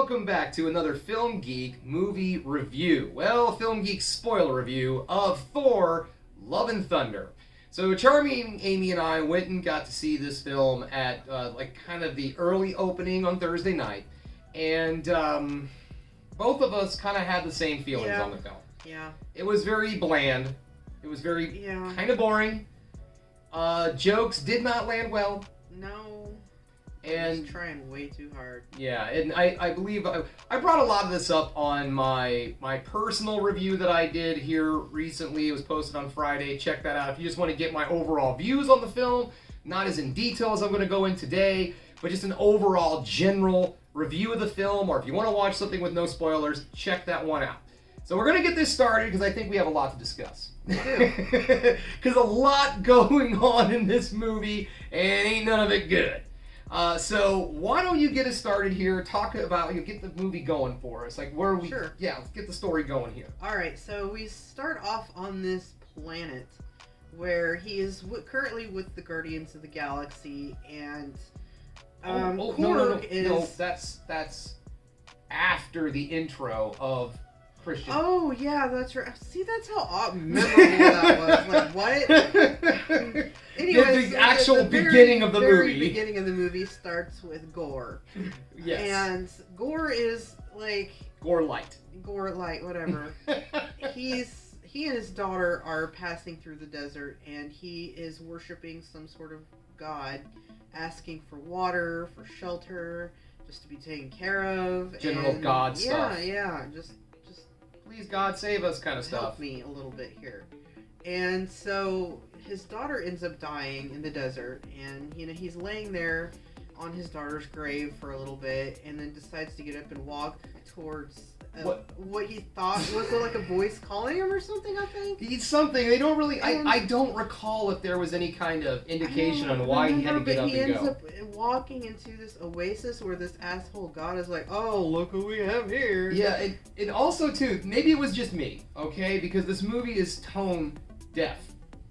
welcome back to another Film Geek movie review. Well, Film Geek spoiler review of Thor, Love and Thunder. So charming Amy and I went and got to see this film at kind of the early opening on Thursday night. And both of us kind of had the same feelings on the film. Yeah. It was very bland. It was very kind of boring. Jokes did not land well. No. And he's trying way too hard. Yeah, and I believe I brought a lot of this up on my personal review that I did here recently. It was posted on Friday. Check that out if you just want to get my overall views on the film. Not as in detail as I'm going to go in today, but just an overall general review of the film. Or if you want to watch something with no spoilers, check that one out. So we're going to get this started because I think we have a lot to discuss. We do. Because a lot going on in this movie, and ain't none of it good. So why don't you get us started here? Talk about, get the movie going for us. Like, where are we? Sure. Yeah, let's get the story going here. All right, so we start off on this planet where he is currently with the Guardians of the Galaxy, and No, that's after the intro of Christian. Oh yeah, that's right. See, that's how memorable that was. Like what? Anyways, the actual beginning of the movie. The beginning of the movie starts with Gore. Yes. And Gore is like Gore Light, whatever. He and his daughter are passing through the desert, and he is worshiping some sort of god, asking for water, for shelter, just to be taken care of. General God stuff. Yeah, just please God save us kind of stuff. Help me a little bit here. And so his daughter ends up dying in the desert, and he's laying there on his daughter's grave for a little bit, and then decides to get up and walk towards what he thought was like a voice calling him or something, I think. He's something. They don't really... I don't recall if there was any kind of indication on why he had to get up and go. He ends up walking into this oasis where this asshole god is like, oh, look who we have here. Yeah, and also, too, maybe it was just me, okay? Because this movie is tone deaf,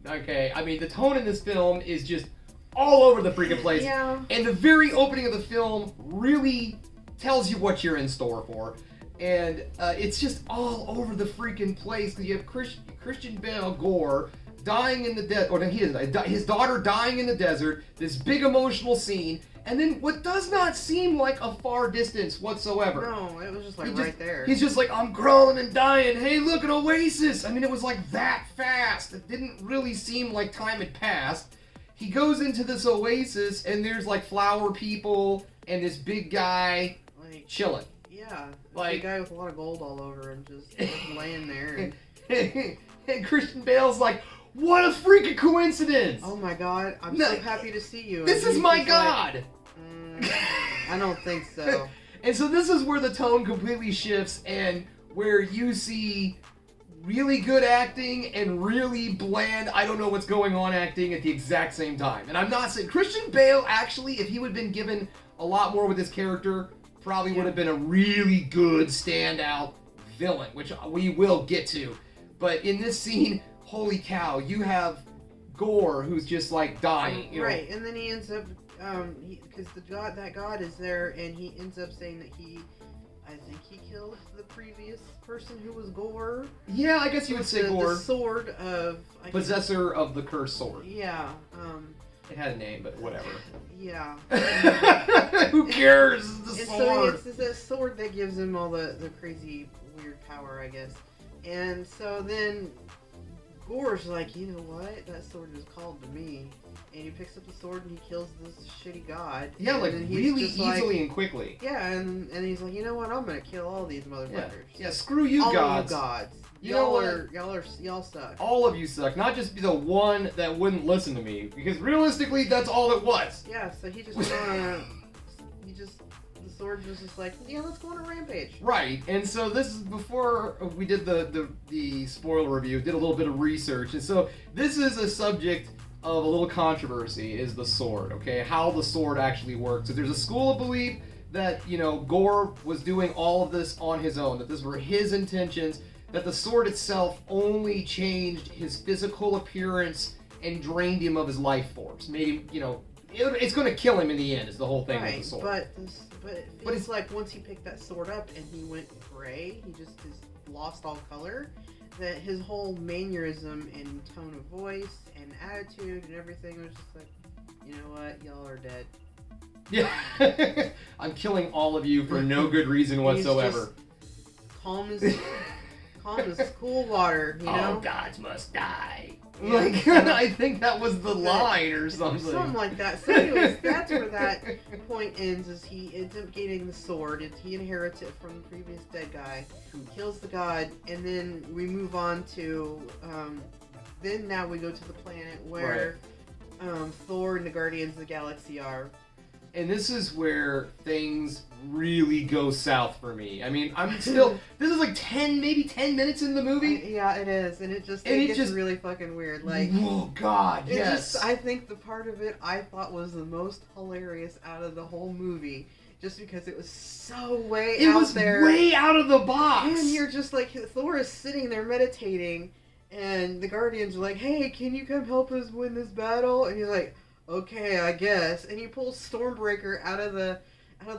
okay? I mean, the tone in this film is just all over the freaking place. Yeah. And the very opening of the film really tells you what you're in store for. And it's just all over the freaking place. You have Christian Bale, Gore, dying in the desert. Or he isn't. His daughter dying in the desert. This big emotional scene. And then what does not seem like a far distance whatsoever. No, it was just like right there. He's just like, I'm crawling and dying. Hey, look, an oasis. I mean, it was like that fast. It didn't really seem like time had passed. He goes into this oasis, and there's like flower people and this big guy chilling. Yeah, like a guy with a lot of gold all over him, just laying there. And Christian Bale's like, what a freaking coincidence! Oh my god, I'm so happy to see you. This is my god! I don't think so. And so this is where the tone completely shifts, and where you see really good acting and really bland, I don't know what's going on acting at the exact same time. And I'm not saying... Christian Bale, actually, if he would have been given a lot more with his character... probably would have been a really good standout villain, which we will get to. But in this scene, holy cow, you have Gore, who's just like dying. Right, and then he ends up, because that god is there, and he ends up saying that I think he killed the previous person who was Gore. Yeah, I guess you would say Gore. The sword of... Possessor of the cursed sword. Yeah, it had a name, but whatever. Yeah. Who cares? It's the sword. So it's the sword that gives him all the crazy, weird power, I guess. And so then Gore's like, you know what? That sword is called to me. And he picks up the sword and he kills this shitty god. Yeah, like really easily and quickly. Yeah, and he's like, you know what? I'm gonna kill all these motherfuckers. Yeah, screw you, all gods. All you gods. Y'all suck. All of you suck. Not just the one that wouldn't listen to me, because realistically, that's all it was. Yeah. So he just the sword was just like, yeah, let's go on a rampage. Right. And so this is before we did the spoiler review. Did a little bit of research, and so this is a subject of a little controversy. Is the sword, okay? How the sword actually works. So there's a school of belief that Gore was doing all of this on his own. That this were his intentions. That the sword itself only changed his physical appearance and drained him of his life force, made him, it's going to kill him in the end. Is the whole thing with the sword. But it's like once he picked that sword up and he went gray, he just has lost all color. That his whole mannerism and tone of voice and attitude and everything was just like, you know what, y'all are dead. Yeah, I'm killing all of you for no good reason whatsoever. He's just calm as cool water, you know? All gods must die. Yeah. Like, I think that was the line or something. Something like that. So anyways, that's where that point ends, is he ends up getting the sword. He inherits it from the previous dead guy, who kills the god, and then we move on to, then now we go to the planet where Thor and the Guardians of the Galaxy are. And this is where things really go south for me. I mean, I'm still... This is like maybe 10 minutes in the movie. Yeah, it is. And it gets really fucking weird. Like, oh, God, yes. I think the part of it I thought was the most hilarious out of the whole movie. Just because it was so way out there. It was way out of the box. And you're just like, Thor is sitting there meditating, and the Guardians are like, hey, can you come help us win this battle? And he's like, okay, I guess. And he pulls Stormbreaker out of the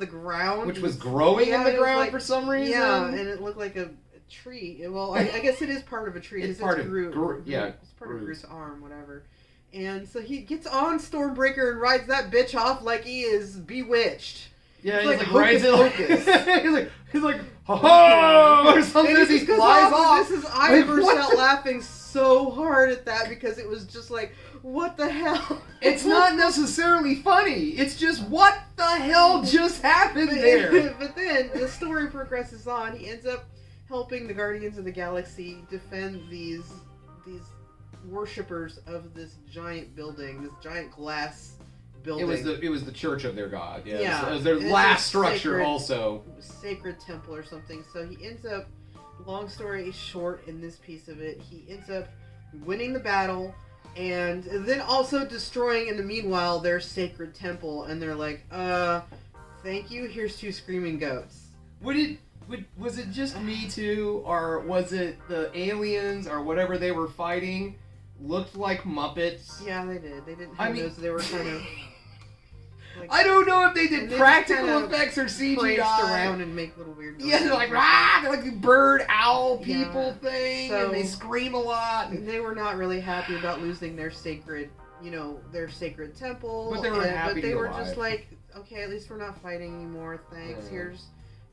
ground, which was growing in the ground for some reason. Yeah, and it looked like a tree. Well, I guess it is part of a tree. It's part of Groot. Yeah, it's part of Groot's arm, whatever. And so he gets on Stormbreaker and rides that bitch off like he is bewitched. Yeah, he's like rides it like he's like ho ho or something as he flies off. I burst out laughing so hard at that because it was just like, what the hell? It's not necessarily funny. It's just what the hell just happened there. But then the story progresses on. He ends up helping the Guardians of the Galaxy defend these worshippers of this giant building, this giant glass building. It was the church of their god. Yes. Yeah, It was their last structure also. Sacred temple or something. So he ends up, long story short in this piece of it, he ends up winning the battle and then also destroying in the meanwhile their sacred temple, and they're like, thank you, here's 2 screaming goats. Was it just me too, or was it the aliens or whatever they were fighting looked like Muppets? Yeah, they did. They didn't have those. They were kind of... Like, I don't know if they did practical effects or CGI. Around and make little weird noises. Yeah, they're like, rah! They're like the bird owl people thing, and they scream a lot. They were not really happy about losing their sacred, their sacred temple. But they were happy But they were alive. just like, okay, at least we're not fighting anymore, thanks. Here's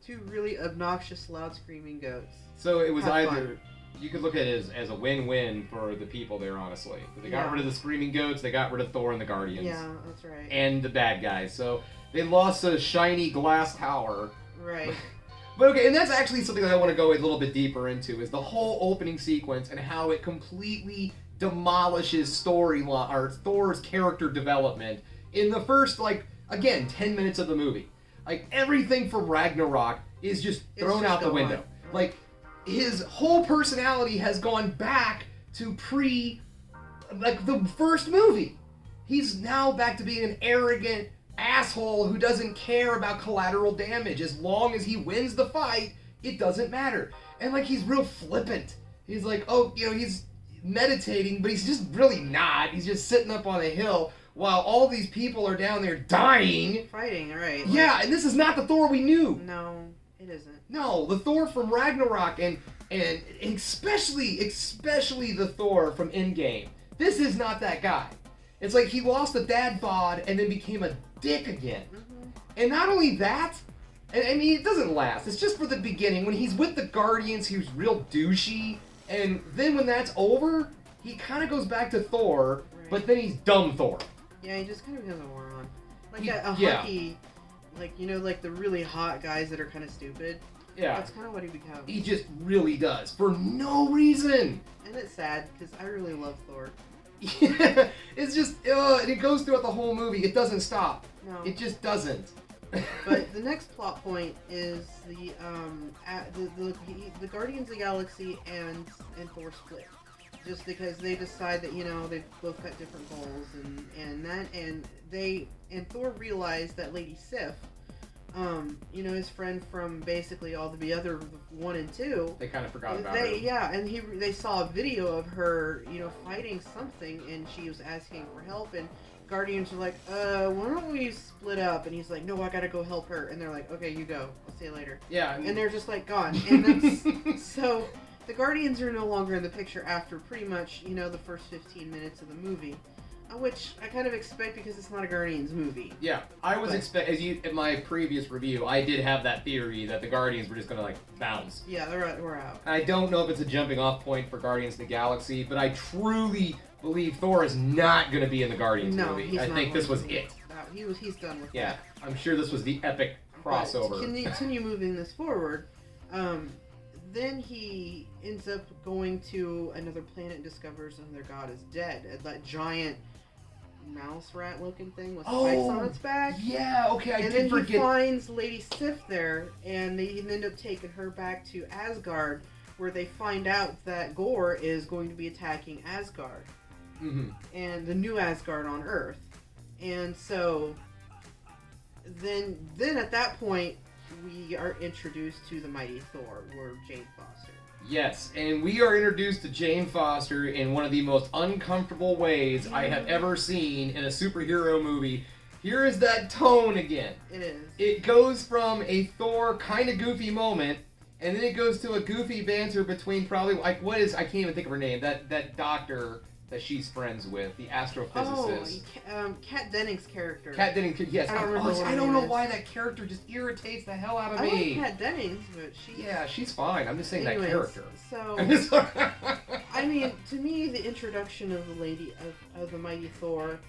2 really obnoxious, loud screaming goats. So it was either... You could look at it as a win-win for the people there, honestly. They got rid of the screaming goats, they got rid of Thor and the Guardians. Yeah, that's right. And the bad guys. So they lost a shiny glass tower. Right. But okay, and that's actually something that I want to go a little bit deeper into, is the whole opening sequence and how it completely demolishes storyline, or Thor's character development in the first, 10 minutes of the movie. Like, everything from Ragnarok is just thrown out the window. Right. Like, his whole personality has gone back to the first movie. He's now back to being an arrogant asshole who doesn't care about collateral damage. As long as he wins the fight, it doesn't matter. And he's real flippant. He's like, he's meditating, but he's just really not. He's just sitting up on a hill while all these people are down there dying. Fighting, right. Yeah, and this is not the Thor we knew. No, it isn't. No, the Thor from Ragnarok and especially the Thor from Endgame. This is not that guy. It's like he lost the dad bod and then became a dick again. Mm-hmm. And not only that, I mean, it doesn't last. It's just for the beginning. When he's with the Guardians, he was real douchey. And then when that's over, he kind of goes back to Thor, but then he's dumb Thor. Yeah, he just kind of becomes a moron. Hunky, like the really hot guys that are kind of stupid. Yeah. That's kind of what he becomes. He just really does, for no reason. And it's sad, because I really love Thor. Yeah, it's just, and it goes throughout the whole movie. It doesn't stop. No. It just doesn't. But the next plot point is the Guardians of the Galaxy and Thor split. Just because they decide that, they've both got different goals and Thor realized that Lady Sif, his friend from basically all the other 1 and 2. They kind of forgot about her. Yeah, and they saw a video of her, fighting something, and she was asking for help, and Guardians are like, why don't we split up? And he's like, no, I gotta go help her. And they're like, okay, you go. I'll see you later. Yeah. And they're just like gone. And that's so the Guardians are no longer in the picture after pretty much, the first 15 minutes of the movie. Which I kind of expect because it's not a Guardians movie. Yeah, I was in my previous review, I did have that theory that the Guardians were just gonna bounce. Yeah, we're out. I don't know if it's a jumping off point for Guardians of the Galaxy, but I truly believe Thor is not gonna be in the Guardians movie. I think this was it. He's done with that. Yeah, I'm sure this was the epic crossover. But to continue moving this forward, then he ends up going to another planet and discovers another god is dead. That giant mouse rat looking thing with spikes on its back. Yeah, okay, I did forget. And then he finds Lady Sif there, and they end up taking her back to Asgard, where they find out that Gore is going to be attacking Asgard. Mm-hmm. And the new Asgard on Earth. And so then at that point we are introduced to the mighty Thor, or Jane Foster. Yes, and we are introduced to Jane Foster in one of the most uncomfortable ways I have ever seen in a superhero movie. Here is that tone again. It is. It goes from a Thor kind of goofy moment, and then it goes to a goofy banter between probably, I can't even think of her name, that doctor that she's friends with, the astrophysicist. Kat Dennings' character. Kat Dennings, yes. I don't know why that character just irritates the hell out of me. I like Kat Dennings, but she's fine. I'm just saying that character. So, I mean, to me, the introduction of the lady of the mighty Thor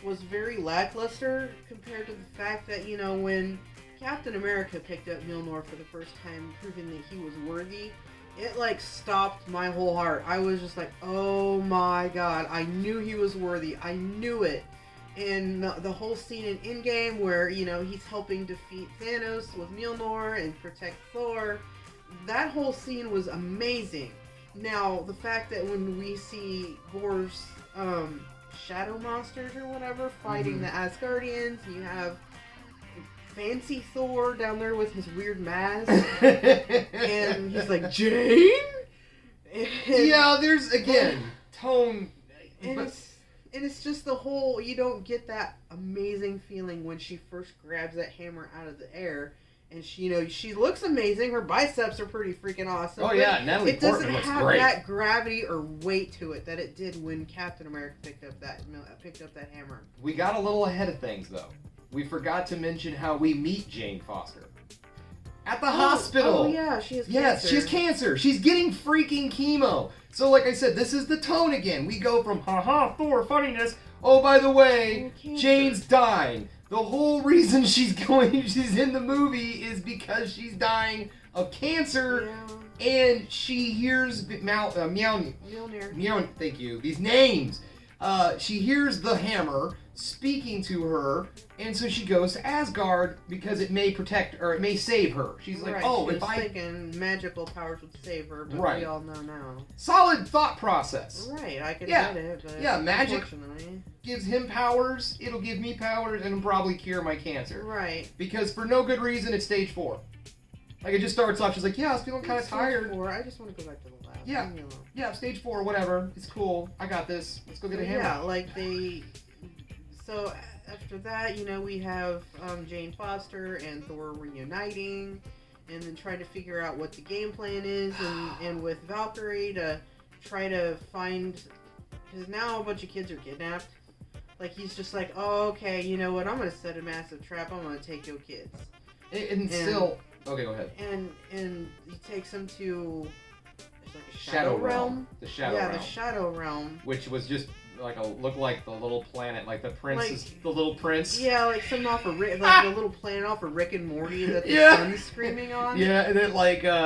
was very lackluster compared to the fact that, when Captain America picked up Mjolnir for the first time, proving that he was worthy, it stopped my whole heart. I was just like, oh my god, I knew he was worthy. I knew it. And the whole scene in Endgame where, he's helping defeat Thanos with Mjolnir and protect Thor, that whole scene was amazing. Now, the fact that when we see Gore's shadow monsters or whatever fighting the Asgardians, you have fancy Thor down there with his weird mask, and he's like, Jane? Yeah, there's, again, tone. And it's just the whole, you don't get that amazing feeling when she first grabs that hammer out of the air, and she looks amazing, her biceps are pretty freaking awesome. Oh yeah, Natalie Portman looks great. It doesn't have that gravity or weight to it that it did when Captain America picked up that hammer. We got a little ahead of things, though. We forgot to mention how we meet Jane Foster. At the hospital. Oh, yeah, she has cancer. Yes, she has cancer. She's getting freaking chemo. So, like I said, this is the tone again. We go from, haha, Thor, funniness. Oh, by the way, Jane's dying. The whole reason she's in the movie is because she's dying of cancer. Yeah. And she hears Mjolnir. Thank you. These names. She hears the hammer speaking to her, and so she goes to Asgard because it may protect, or it may save her. She's like, thinking magical powers would save her, but we all know now. Solid thought process. Right, I can get it, but magic gives him powers, it'll give me powers, and it'll probably cure my cancer. Right. Because for no good reason, it's stage 4. It just starts off, she's like, I was feeling kind of tired. Stage 4, I just want to go back to the lab. Yeah, stage 4, whatever. It's cool. I got this. Let's go get a hammer. Yeah, so after that, we have Jane Foster and Thor reuniting, and then trying to figure out what the game plan is, and with Valkyrie to try to find, because now a bunch of kids are kidnapped. He's just like, oh, okay, you know what? I'm gonna set a massive trap. I'm gonna take your kids. And still, okay, go ahead. And he takes them to a Shadow Realm. The Shadow Realm. Yeah, the Shadow Realm. Which was just look like the little planet, the prince the little prince. Yeah, something off of the little planet off of Rick and Morty that the sun's screaming on. Yeah, and then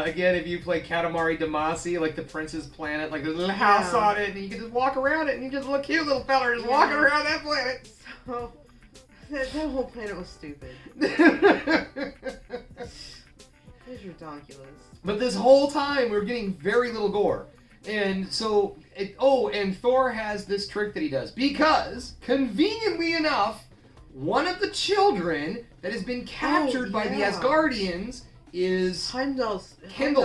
again, if you play Katamari Damacy, the prince's planet, there's a little house on it, and you can just walk around it, and you just look cute little fella just walking around that planet. So that whole planet was stupid. It's ridiculous. But this whole time we're getting very little gore. And so, and Thor has this trick that he does. Because, conveniently enough, one of the children that has been captured by the Asgardians is... Heimdall's son.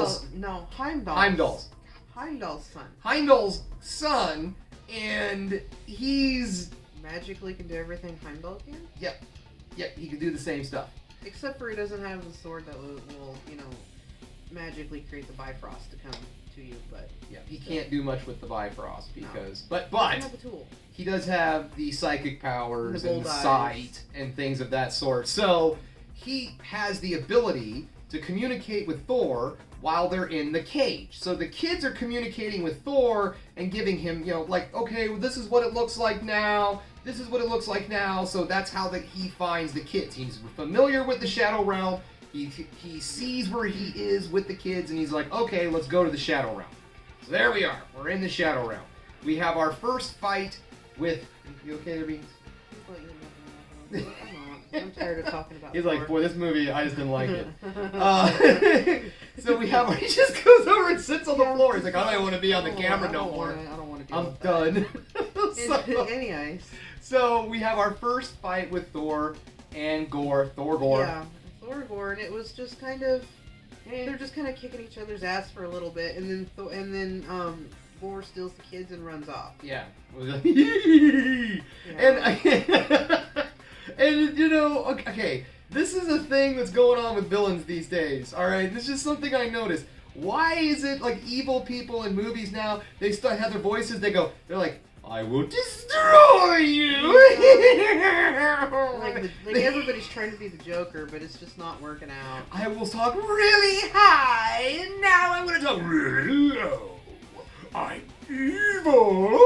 Heimdall's son. And he's magically can do everything Heimdall can? Yep. Yep, he can do the same stuff. Except for he doesn't have the sword that will magically create the Bifrost to come to you, but... Yeah, he can't do much with the Bifrost because... No. But He doesn't have a tool. he does have the psychic powers And and the gold sight eyes. and things of that sort. So he has the ability to communicate with Thor while they're in the cage. So the kids are communicating with Thor and giving him, like, okay, well, this is what it looks like now. This is what it looks like now. So that's how he finds the kids. He's familiar with the Shadow Realm. He sees where he is with the kids, and he's like, okay, let's go to the Shadow Realm. So there we are. We're in the Shadow Realm. We have our first fight with... You okay there, Beans? I'm tired of talking about He's Thor. like, boy, this movie, I just didn't like it. So we have... He just goes over and sits on the floor. He's like, I don't want to be on the camera no more. I don't want to I'm done. Anyways. So we have our first fight with Thor and Gore. Thor Gore. Yeah, Thor Gore, and it was just kind of... They're just kind of kicking each other's ass for a little bit, and then Gore steals the kids and runs off. Yeah. Yeah. And okay, this is a thing that's going on with villains these days. All right, this is just something I noticed. Why is it like evil people in movies now? They start have their voices. They're like, I will destroy you. like everybody's trying to be the Joker, but it's just not working out. I will talk really high, and now I'm gonna talk really low. I'm evil.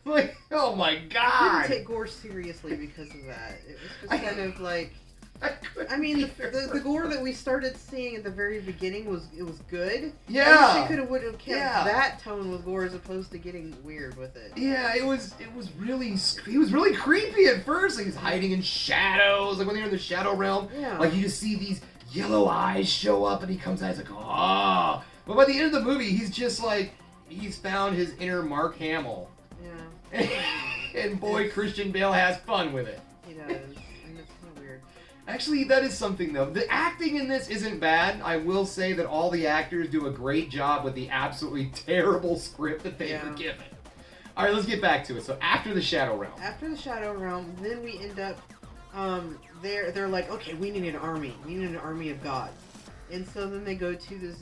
Like, oh my I god. couldn't take Gore seriously because of that. It was just kind of like... I mean, the Gore that we started seeing at the very beginning was good. Yeah. I wish they would have kept that tone with Gore as opposed to getting weird with it. Yeah, it was really... He was really creepy at first. Like, he's hiding in shadows. Like, when they're in the Shadow Realm. Yeah. Like, you just see these yellow eyes show up, and he comes out, he's like, oh. But by the end of the movie, he's just like... He's found his inner Mark Hamill. Yeah. And boy, Christian Bale has fun with it. He does. And it's kind of weird. Actually, that is something, though. The acting in this isn't bad. I will say that all the actors do a great job with the absolutely terrible script that they were given. All right, let's get back to it. So after the Shadow Realm. After the Shadow Realm, then we end up... They're like, okay, we need an army. We need an army of gods. And so then they go to this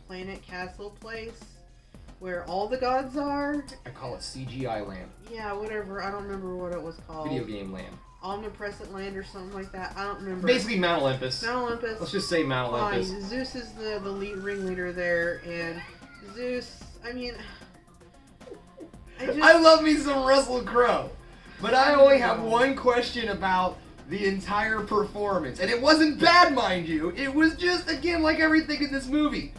planet castle place where all the gods are. I call it CGI Land. Yeah, whatever. I don't remember what it was called. Video game land. Omnipresent Land or something like that. I don't remember. Basically Mount Olympus. Mount Olympus. Let's just say Mount Olympus. Zeus is the ringleader there, and Zeus, I mean... I love me some Russell Crowe, but I only have one question about the entire performance. And it wasn't bad, mind you. It was just, again, like everything in this movie.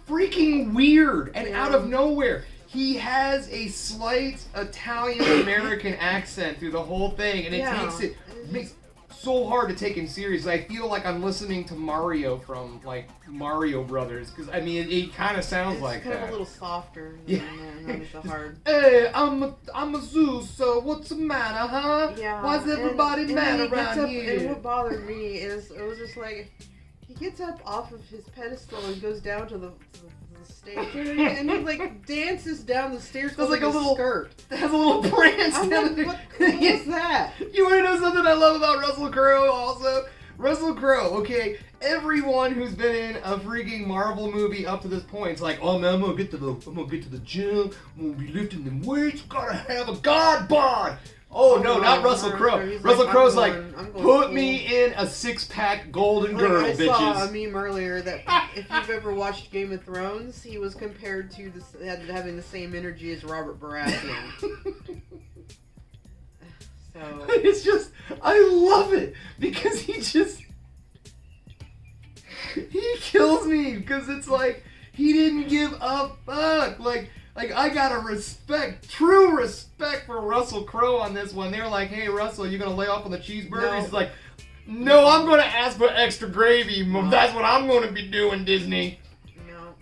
Freaking weird and out of nowhere. He has a slight Italian-American accent through the whole thing, and it makes it so hard to take him seriously. I feel like I'm listening to Mario from, like, Mario Brothers, because, I mean, it kind of sounds like that. It's kind of a little softer than the hard. Hey, I'm a Zeus, so what's the matter, huh? Yeah. Why's everybody mad around here? And what bothered me is, it was just like, he gets up off of his pedestal and goes down to the stage area, and he like dances down the stairs with like a little skirt. It has a little prance. I'm like, what is that? You want to know something I love about Russell Crowe also? Russell Crowe, okay, everyone who's been in a freaking Marvel movie up to this point is like, oh man, I'm gonna get to the gym, I'm gonna be lifting them weights, gotta have a god bod. Oh no, not Russell Crowe. Russell Crowe's like, put me in a six-pack golden girdle, bitches. I saw a meme earlier that if you've ever watched Game of Thrones, he was compared to having the same energy as Robert Baratheon. So it's just, I love it because he kills me because it's like he didn't give a fuck. Like I gotta true respect for Russell Crowe on this one. They're like, hey Russell, you gonna lay off on the cheeseburger? No. He's like, no, I'm gonna ask for extra gravy. No. That's what I'm gonna be doing, Disney. No.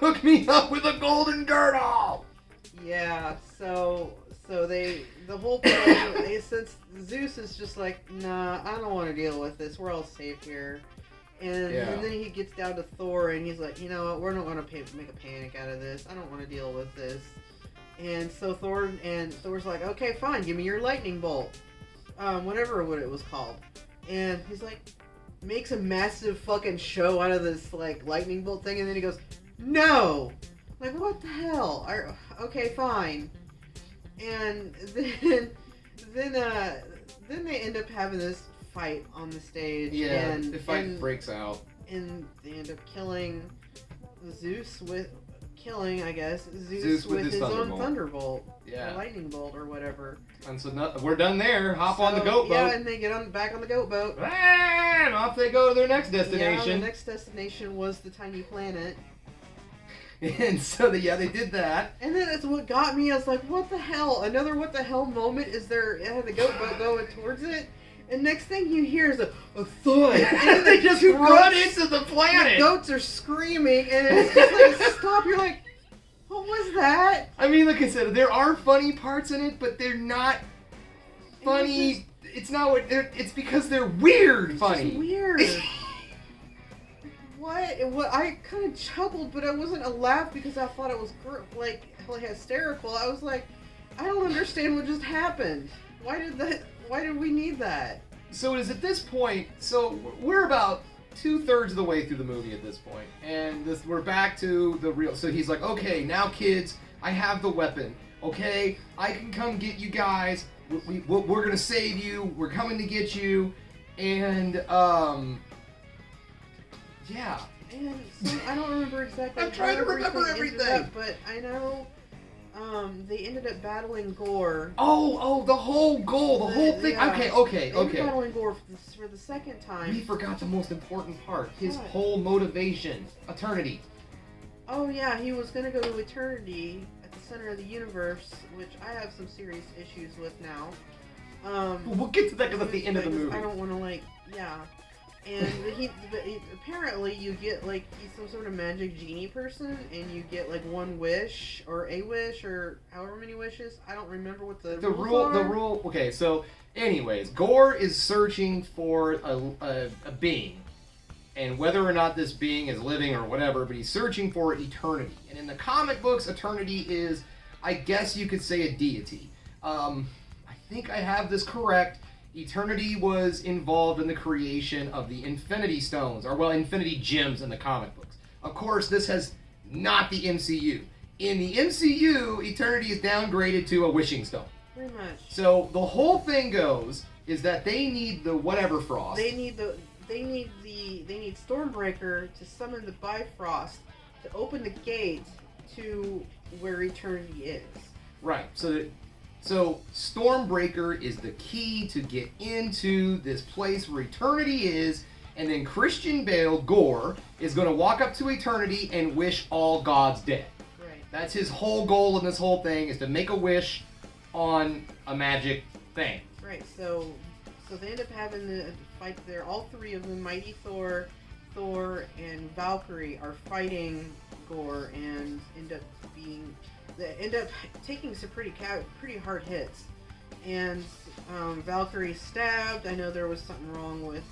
Hook me up with a golden girdle. Yeah. So the whole point, since Zeus is just like, nah, I don't want to deal with this. We're all safe here. And then he gets down to Thor and he's like, you know what, we're not going to make a panic out of this. I don't want to deal with this. And so Thor's like, okay, fine, give me your lightning bolt. Whatever what it was called. And he's like, makes a massive fucking show out of this, like, lightning bolt thing, and then he goes, no! Like, what the hell? Okay, fine. And then they end up having this fight on the stage. Yeah, and the fight breaks out. And they end up killing Zeus with his own thunderbolt. Yeah. Or lightning bolt or whatever. And so we're done there. Hop on the goat boat. Yeah, and they get back on the goat boat. And off they go to their next destination. Yeah, the next destination was the tiny planet. And so, they did that. And then it's what got me. I was like, what the hell? Another what the hell moment is there. The goat boat going towards it. And next thing you hear is a thud. And then they just run into the planet. The goats are screaming. And it's just like, stop. You're like, what was that? I mean, like I said, there are funny parts in it, but they're not funny. It's because they're weird funny. It's weird. What? I kind of chuckled, but it wasn't a laugh because I thought it was like hysterical. I was like, I don't understand what just happened. Why did we need that? So it is at this point. So we're about 2/3 of the way through the movie at this point, and we're back to the real. So he's like, okay, now kids, I have the weapon. Okay, I can come get you guys. We're gonna save you. We're coming to get you, and yeah. And so I don't remember exactly. I'm trying to remember everything. But I know they ended up battling Gore. Oh, the whole goal, the whole thing. Yeah. Okay. They ended up battling Gore for the second time. We forgot the most important part. His whole motivation. Eternity. Oh yeah, he was gonna go to eternity at the center of the universe, which I have some serious issues with now. We'll get to that because at the end of the movie. I don't want to And apparently you get he's some sort of magic genie person, and you get one wish or a wish or however many wishes. I don't remember what the rules are. The rule. Okay, so anyways, Gore is searching for a being, and whether or not this being is living or whatever, but he's searching for eternity. And in the comic books, eternity is, I guess you could say, a deity. I think I have this correct. Eternity was involved in the creation of the Infinity Stones, or Infinity Gems in the comic books. Of course, this has not the MCU. In the MCU, Eternity is downgraded to a wishing stone. Pretty much. So the whole thing goes is that they need the whatever frost. They need Stormbreaker to summon the Bifrost to open the gate to where Eternity is. Right. So Stormbreaker is the key to get into this place where Eternity is, and then Christian Bale, Gore, is going to walk up to Eternity and wish all gods dead. Right. That's his whole goal in this whole thing, is to make a wish on a magic thing. Right, so they end up having the fight there. All three of them, Mighty Thor, and Valkyrie, are fighting Gore and They end up taking some pretty hard hits, and Valkyrie stabbed. I know there was something wrong with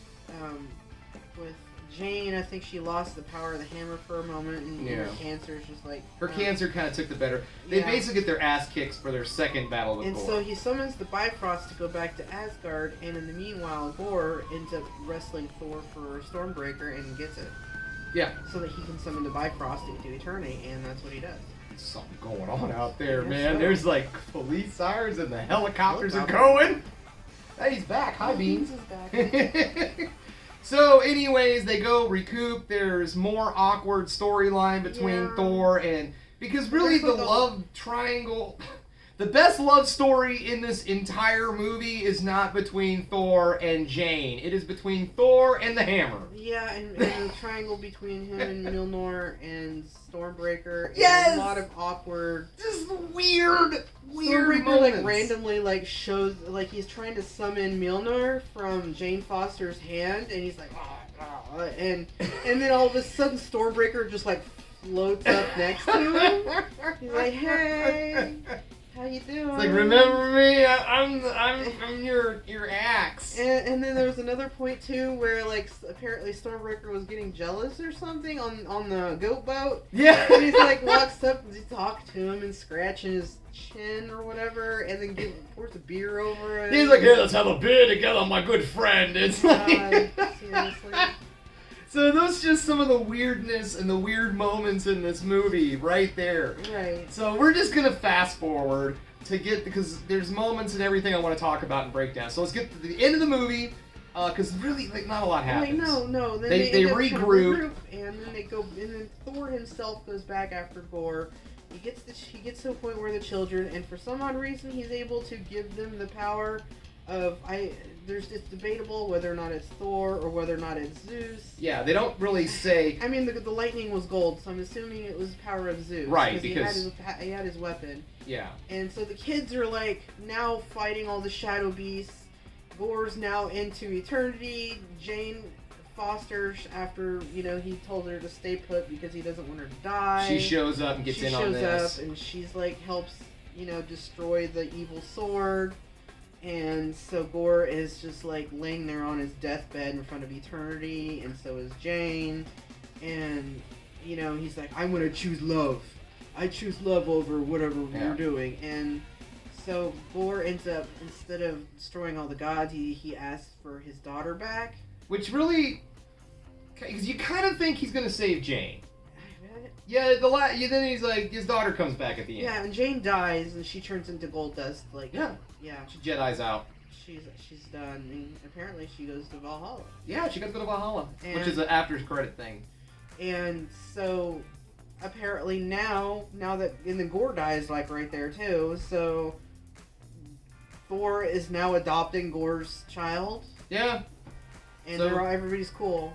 Jane. I think she lost the power of the hammer for a moment, and her cancer is just her cancer kind of took the better. They basically get their ass kicked for their second battle with Gore. And so he summons the Bifrost to go back to Asgard, and in the meanwhile, Gore ends up wrestling Thor for Stormbreaker and gets it. Yeah. So that he can summon the Bifrost into Eternity, and that's what he does. Something going on out there, man. So. There's police sirens and the helicopters are going. Hey, he's back. Hi, Beans. Beans is back. So, anyways, they go recoup. There's more awkward storyline between Thor and... Because really the love triangle... The best love story in this entire movie is not between Thor and Jane. It is between Thor and the hammer. Yeah, and the triangle between him and Mjolnir and Stormbreaker. Yes! And a lot of awkward... Just weird Stormbreaker, moments. randomly, shows... he's trying to summon Mjolnir from Jane Foster's hand, and he's like... and then all of a sudden, Stormbreaker just, floats up next to him. He's like, hey... How you doing? It's like, remember me? I'm your axe. And then there was another point too where like apparently Stormbreaker was getting jealous or something on the goat boat. Yeah. And he's like walks up and he talks to him and scratching his chin or whatever, and then pours a beer over it. He's like, here, let's have a beer together, my good friend. It's like, seriously. So those just some of the weirdness and the weird moments in this movie right there. Right. So we're just gonna fast forward to get, because there's moments and everything I want to talk about and break down. So let's get to the end of the movie, because really like not a lot happens. No. Then They end up regroup, and then they go, and then Thor himself goes back after Gore. He gets to a point where the children, and for some odd reason, he's able to give them the power of it's debatable whether or not it's Thor or whether or not it's Zeus. Yeah, they don't really say. I mean, the lightning was gold, so I'm assuming it was the power of Zeus. Right, because he had his weapon. Yeah. And so the kids are like now fighting all the shadow beasts. Gore's now into eternity. Jane Foster, after he told her to stay put because he doesn't want her to die. She shows up and gets in on this. She shows up and she's like helps destroy the evil sword. And so Gore is just like laying there on his deathbed in front of eternity, and so is Jane. And he's like, I'm gonna choose love. I choose love over whatever we're doing. And so Gore ends up, instead of destroying all the gods, he asks for his daughter back. Which really, because you kind of think he's gonna save Jane. Yeah, then he's like, his daughter comes back at the end. Yeah, and Jane dies, and she turns into gold dust. Like, yeah, she Jedi's out. She's done, and apparently she goes to Valhalla. Yeah, she got to go to Valhalla, which is an after credit thing. And so, apparently now that, and then Gore dies like right there too. So Thor is now adopting Gore's child. Yeah. And everybody's cool.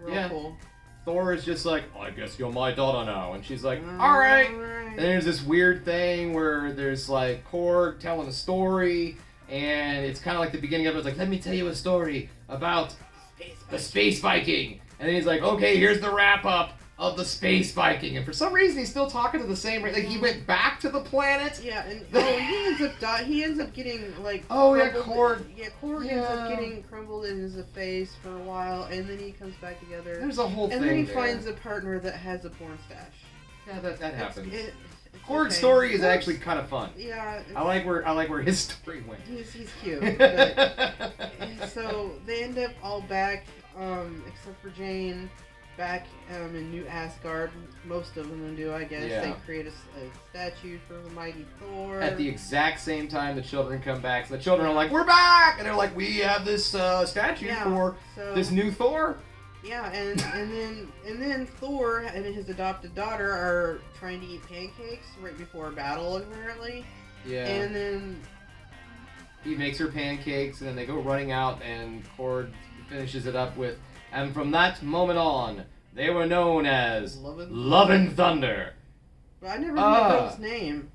We're all cool. Thor is just like, I guess you're my daughter now. And she's like, alright. And there's this weird thing where there's like Korg telling a story, and it's kind of like the beginning of it. It's like, let me tell you a story about the Space Viking. And then he's like, okay, here's the wrap up of the Space Viking. And for some reason, he's still talking to the same, like he went back to the planet. Yeah, and he ends up getting like. Oh yeah, Korg. Yeah, Korg ends up getting crumbled in his face for a while, and then he comes back together. There's a whole thing. And then he finds a partner that has a porn stash. Yeah, that happens. okay. Korg's story is actually kind of fun. Yeah. I like where his story went. He's cute. And so they end up all back, except for Jane. Back in New Asgard, most of them do, I guess. Yeah. They create a statue for the mighty Thor. At the exact same time, the children come back. So the children are like, "We're back!" And they're like, "We have this statue for this new Thor." Yeah, and then Thor and his adopted daughter are trying to eat pancakes right before a battle, apparently. Yeah. And then he makes her pancakes, and then they go running out, and Korg finishes it up with. And from that moment on, they were known as Love and Thunder. But I never knew his name.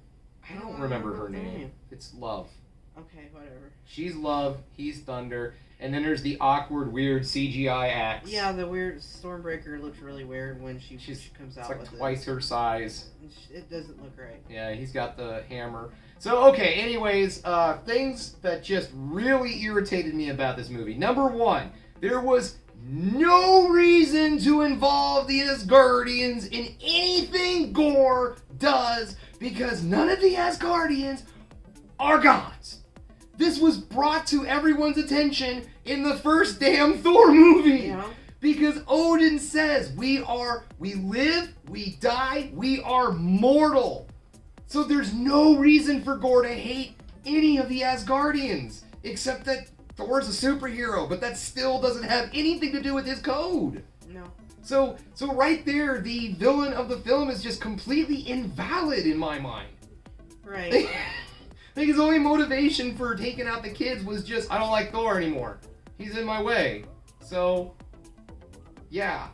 I don't remember her name. It's Love. Okay, whatever. She's Love, he's Thunder, and then there's the awkward, weird CGI axe. Yeah, the weird Stormbreaker looks really weird when she comes out with it. It's like twice her size. It doesn't look right. Yeah, he's got the hammer. So, okay, anyways, things that just really irritated me about this movie. Number one, there was no reason to involve the Asgardians in anything Gore does because none of the Asgardians are gods. This was brought to everyone's attention in the first damn Thor movie. Yeah. Because Odin says we live, we die, we are mortal. So there's no reason for Gore to hate any of the Asgardians except that Thor's a superhero, but that still doesn't have anything to do with his code. No. So right there, the villain of the film is just completely invalid in my mind. Right. I think his only motivation for taking out the kids was just, I don't like Thor anymore. He's in my way. So, yeah.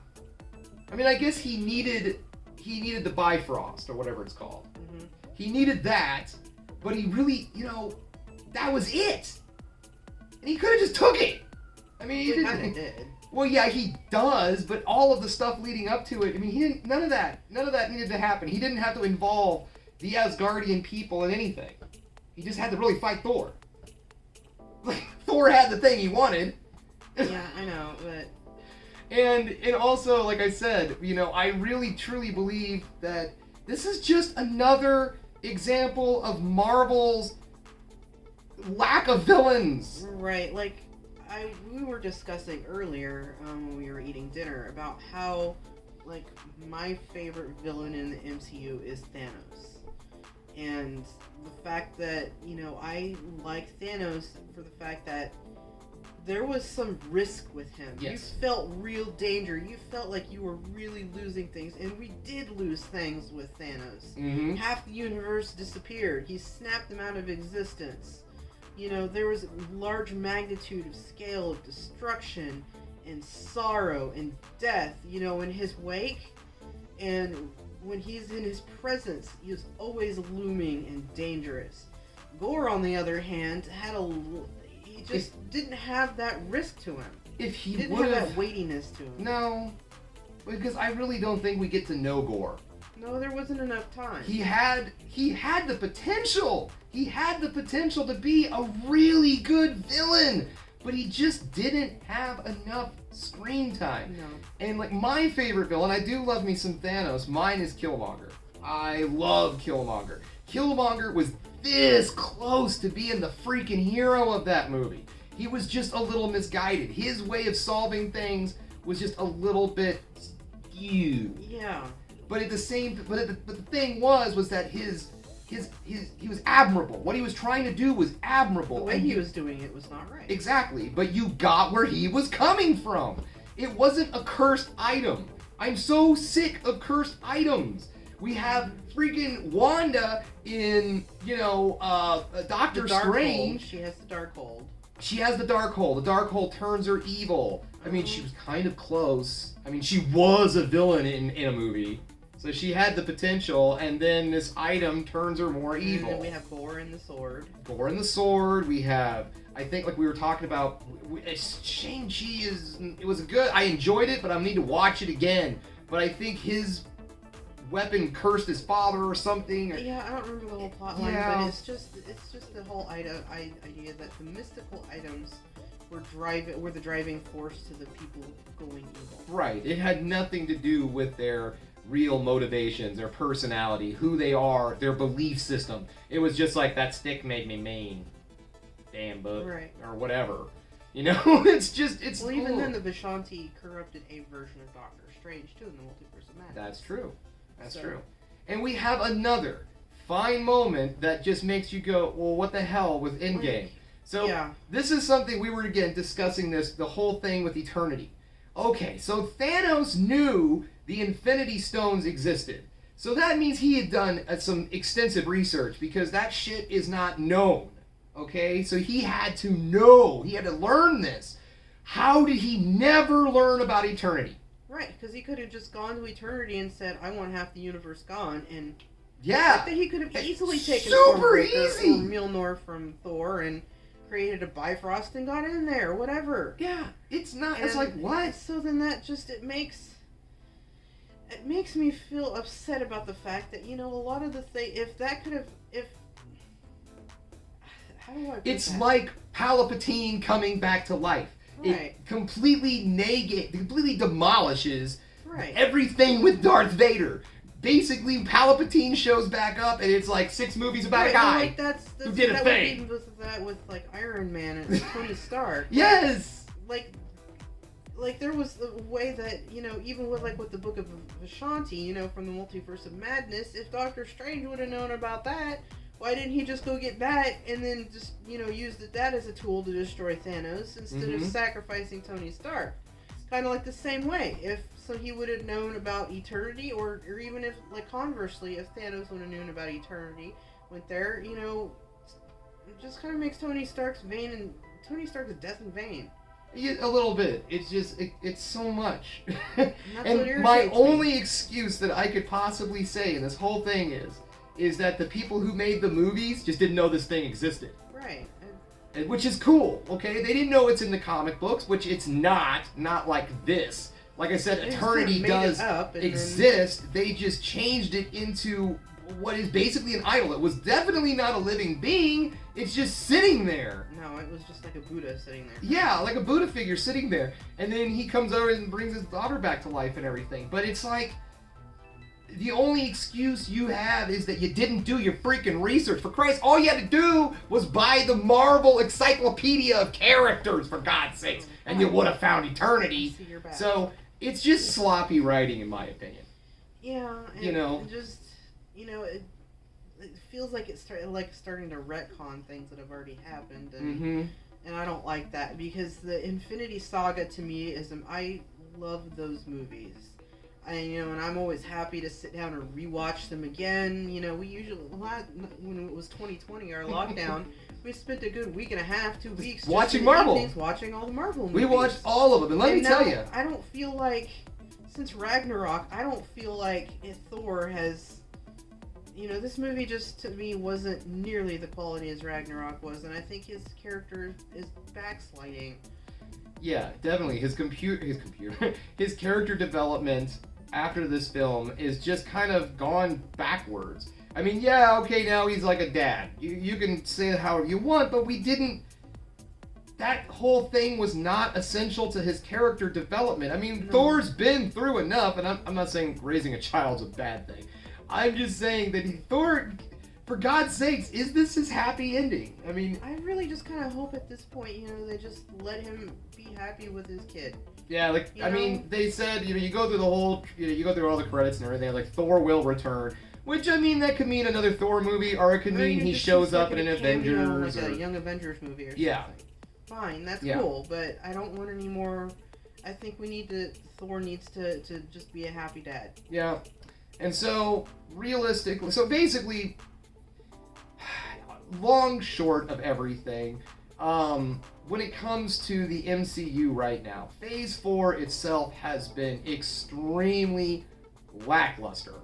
I mean, I guess he needed the Bifrost, or whatever it's called. Mm-hmm. He needed that, but he really, that was it. And he could have just took it. I mean, he kind of did. Well, yeah, he does, but all of the stuff leading up to it, I mean, none of that needed to happen. He didn't have to involve the Asgardian people in anything. He just had to really fight Thor. Thor had the thing he wanted. Yeah, I know, but... And also, like I said, I really truly believe that this is just another example of Marvel's lack of villains. Right, like, we were discussing earlier when we were eating dinner about how, like, my favorite villain in the MCU is Thanos. And the fact that, I like Thanos for the fact that there was some risk with him. Yes. You felt real danger. You felt like you were really losing things. And we did lose things with Thanos. Mm-hmm. Half the universe disappeared. He snapped them out of existence. There was a large magnitude of scale of destruction and sorrow and death, in his wake. And when he's in his presence, he was always looming and dangerous. Gorr, on the other hand, he just didn't have that risk to him. If he didn't would have that weightiness to him. No, because I really don't think we get to know Gorr. No, there wasn't enough time. He had the potential. He had the potential to be a really good villain, but he just didn't have enough screen time. No. And like my favorite villain, I do love me some Thanos. Mine is Killmonger. I love Killmonger. Killmonger was this close to being the freaking hero of that movie. He was just a little misguided. His way of solving things was just a little bit skewed. Yeah. But the thing was that he was admirable. What he was trying to do was admirable. The way he was doing it was not right. Exactly, but you got where he was coming from. It wasn't a cursed item. I'm so sick of cursed items. We have freaking Wanda in, Doctor Strange. She has the Darkhold. She has the Darkhold. The Darkhold turns her evil. I mean, she was kind of close. I mean, she was a villain in a movie. So she had the potential, and then this item turns her more evil. And then we have Gorr and the sword. Gorr and the sword. We have, I think, like we were talking about, Shang-Chi it was good. I enjoyed it, but I need to watch it again. But I think his weapon cursed his father or something. Yeah, I don't remember the whole plot line, but it's just the whole idea that the mystical items were the driving force to the people going evil. Right. It had nothing to do with their real motivations, their personality, who they are, their belief system. It was just like, that stick made me mean. Damn book. Right. Or whatever. It's Well, even then, the Vishanti corrupted a version of Doctor Strange, too, in the Multiverse of Madness. That's true. That's true. And we have another fine moment that just makes you go, well, what the hell with Endgame? So, This is something we were, again, discussing the whole thing with Eternity. Okay, so Thanos knew the Infinity Stones existed. So that means he had done some extensive research, because that shit is not known. Okay? So he had to know. He had to learn this. How did he never learn about Eternity? Right, because he could have just gone to Eternity and said, I want half the universe gone, and... Yeah! That he could have easily taken super easy! Or Mjolnir from Thor and created a Bifrost and got in there, whatever. Yeah, it's not... It's like, what? So then that just... It makes me feel upset about the fact that, a lot of the thing... If that could have... How do I put It's that? like Palpatine coming back to life. Right. It completely demolishes everything with Darth Vader. Basically, Palpatine shows back up, and it's like 6 movies about a guy like that's who did a thing. With like Iron Man and Tony Stark. Yes. Like there was a way that even with the Book of Vishanti, from the Multiverse of Madness, if Doctor Strange would have known about that, why didn't he just go get that and then just use that as a tool to destroy Thanos instead of sacrificing Tony Stark? Kind of like the same way. So he would have known about Eternity, or even if, like, conversely, if Thanos would have known about Eternity, went there, it just kind of makes Tony Stark's death in vain. Yeah, a little bit. It's just, it's so much. And my only excuse that I could possibly say in this whole thing is that the people who made the movies just didn't know this thing existed. Right. Which is cool, okay? They didn't know it's in the comic books, which it's not like this. Like I said, Eternity does exist. They just changed it into what is basically an idol. It was definitely not a living being. It's just sitting there. No, it was just like a Buddha sitting there. Yeah, like a Buddha figure sitting there. And then he comes over and brings his daughter back to life and everything. But it's like, the only excuse you have is that you didn't do your freaking research. For Christ, all you had to do was buy the Marvel Encyclopedia of Characters, for God's sakes, and you would have found eternity. So, it's just sloppy writing, in my opinion. Yeah, and it just, it feels like it's starting to retcon things that have already happened, and I don't like that, because the Infinity Saga to me is, I love those movies. And I'm always happy to sit down and rewatch them again. We usually, when it was 2020, our lockdown, we spent a good week and a half, 2 weeks watching Marvel, watching all the Marvel movies. We watched all of them, and let me tell you, I don't feel like, since Ragnarok, I don't feel like Thor has, this movie just to me wasn't nearly the quality as Ragnarok was, and I think his character is backsliding. Yeah, definitely. His character development after this film is just kind of gone backwards. I mean, yeah, okay, now he's like a dad. You can say it however you want, but that whole thing was not essential to his character development. I mean, Thor's been through enough, and I'm not saying raising a child's a bad thing. I'm just saying that Thor, for God's sakes, is this his happy ending? I mean, I really just kind of hope at this point, they just let him be happy with his kid. Yeah, mean, they said, you go through the whole, you go through all the credits and everything, like, Thor will return. Which, I mean, that could mean another Thor movie, or it could mean he shows up in an Avengers. Like a Young Avengers movie or something. Yeah. Fine, that's cool, but I don't want any more. I think Thor needs to just be a happy dad. Yeah. And so, basically, long short of everything, when it comes to the MCU right now, Phase 4 itself has been extremely lackluster.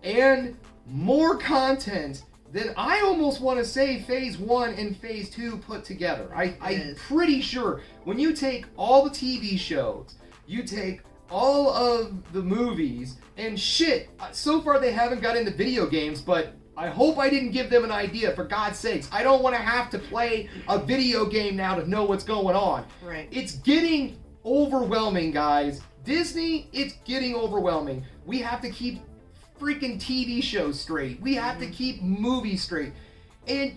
And more content than I almost want to say Phase 1 and Phase 2 put together. I'm pretty sure when you take all the TV shows, you take all of the movies, and shit, so far they haven't got into video games, but I hope I didn't give them an idea, for God's sakes. I don't want to have to play a video game now to know what's going on. Right. It's getting overwhelming, guys. Disney, it's getting overwhelming. We have to keep freaking TV shows straight. We have to keep movies straight. And,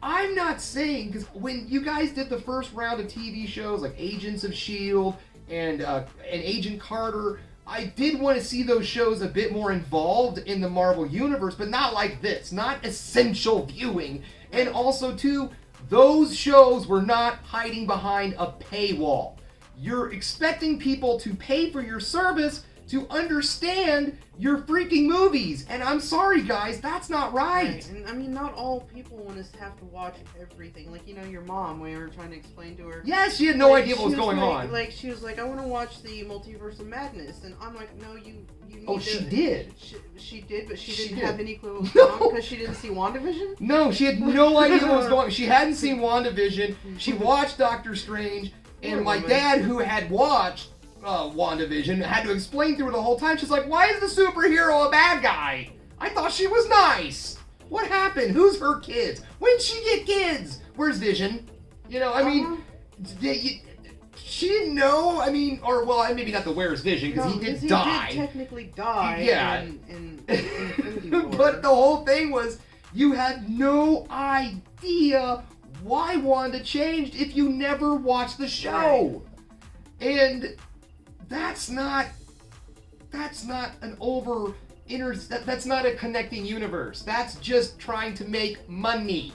I'm not saying, because when you guys did the first round of TV shows, like Agents of S.H.I.E.L.D. and Agent Carter, I did want to see those shows a bit more involved in the Marvel Universe, but not like this. Not essential viewing. And also, too, those shows were not hiding behind a paywall. You're expecting people to pay for your service to understand your freaking movies. And I'm sorry, guys, that's not right. And I mean, not all people want to have to watch everything. Like, your mom, when you were trying to explain to her. Yeah, she had no idea what was going on. Like, she was like, I want to watch the Multiverse of Madness. And I'm like, no, you need to... she did. She did, but she didn't have any clue what was going on because she didn't see WandaVision? No, she had no idea what was going on. She hadn't seen WandaVision. She watched Doctor Strange. And my dad, who had watched WandaVision, had to explain to her the whole time. She's like, why is the superhero a bad guy? I thought she was nice. What happened? Who's her kids? When did she get kids? Where's Vision? She didn't know. I mean, maybe not the Where's Vision, because he did die. He did technically die. Yeah. In Infinity War. But the whole thing was, you had no idea why Wanda changed if you never watched the show. Right. And that's not an that's not a connecting universe. That's just trying to make money.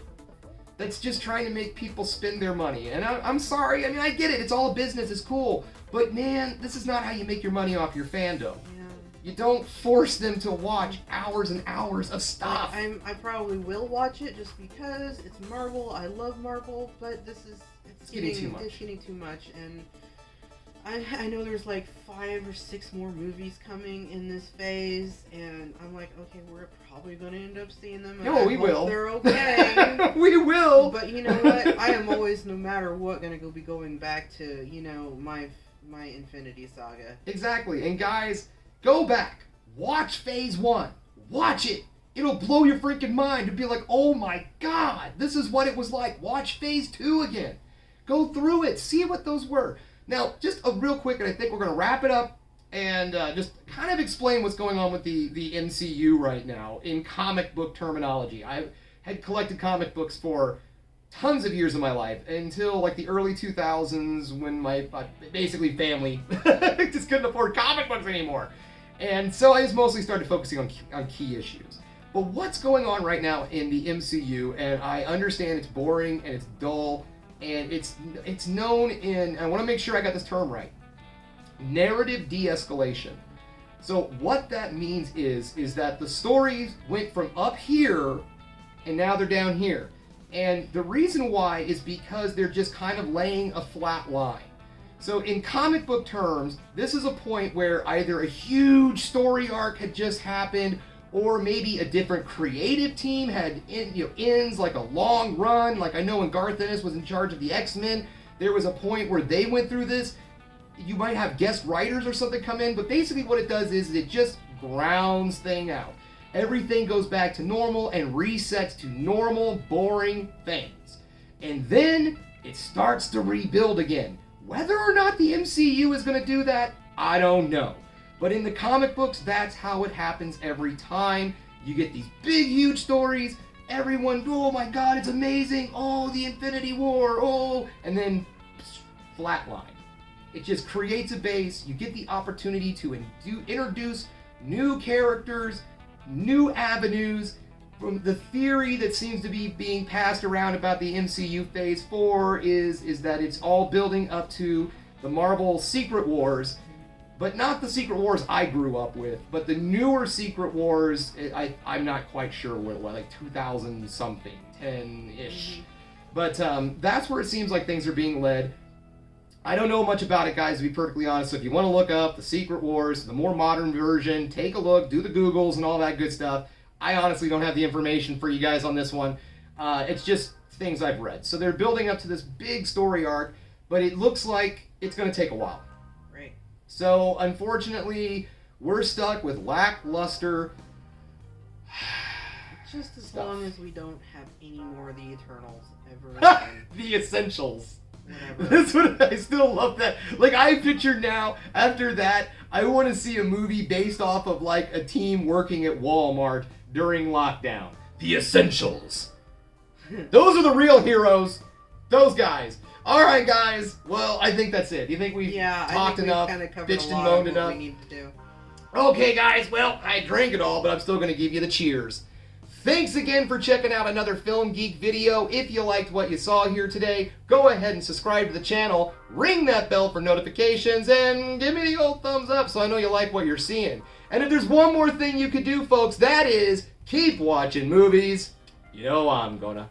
That's just trying to make people spend their money. And I'm sorry, I mean, I get it. It's all a business. It's cool. But man, this is not how you make your money off your fandom. Yeah. You don't force them to watch hours and hours of stuff. I probably will watch it just because it's Marvel. I love Marvel, but it's getting too much. It's getting too much, and I know there's like 5 or 6 more movies coming in this phase, and I'm like, okay, we're probably going to end up seeing them. No, we will. They're okay. We will. But you know what? I am always, no matter what, going to be going back to, my Infinity Saga. Exactly. And guys, go back. Watch Phase 1. Watch it. it'll blow your freaking mind to be like, oh my god, this is what it was like. Watch Phase 2 again. Go through it. See what those were. Now, just a real quick, and I think we're going to wrap it up and just kind of explain what's going on with the MCU right now in comic book terminology. I had collected comic books for tons of years of my life until like the early 2000s when my basically family just couldn't afford comic books anymore. And so I just mostly started focusing on key issues. But what's going on right now in the MCU, and I understand it's boring and it's dull, and it's known in, I want to make sure I got this term right, narrative de-escalation. So what that means is that the stories went from up here and now they're down here. And the reason why is because they're just kind of laying a flat line. So in comic book terms, this is a point where either a huge story arc had just happened, or maybe a different creative team had ends, like a long run. Like I know when Garth Ennis was in charge of the X-Men, there was a point where they went through this. You might have guest writers or something come in, but basically what it does is it just grounds things out. Everything goes back to normal and resets to normal, boring things. And then it starts to rebuild again. Whether or not the MCU is going to do that, I don't know. But in the comic books, that's how it happens every time. You get these big, huge stories. Everyone, oh my god, it's amazing. Oh, the Infinity War. Oh, and then flatline. It just creates a base. You get the opportunity to introduce new characters, new avenues. From the theory that seems to be being passed around about the MCU Phase 4 is that it's all building up to the Marvel Secret Wars, but not the Secret Wars I grew up with, but the newer Secret Wars. I'm not quite sure what, like 2000 something, 10-ish. But that's where it seems like things are being led. I don't know much about it, guys, to be perfectly honest. So if you want to look up the Secret Wars, the more modern version, take a look, do the Googles and all that good stuff. I honestly don't have the information for you guys on this one. It's just things I've read. So they're building up to this big story arc, but it looks like it's going to take a while. Right. So unfortunately, we're stuck with lackluster just as stuff. long as we don't have any more of the Eternals ever again. The Essentials. Whatever. That's what I still love that. Like, I picture now, after that, I want to see a movie based off of like a team working at Walmart during lockdown. The Essentials. Those are the real heroes. Those guys. All right, guys. Well, I think that's it. Do you think we've talked enough, bitched and moaned enough? We need to do. Okay, guys. Well, I drank it all, but I'm still going to give you the cheers. Thanks again for checking out another Film Geek video. If you liked what you saw here today, go ahead and subscribe to the channel, ring that bell for notifications, and give me the old thumbs up so I know you like what you're seeing. And if there's one more thing you could do, folks, that is keep watching movies. You know I'm gonna.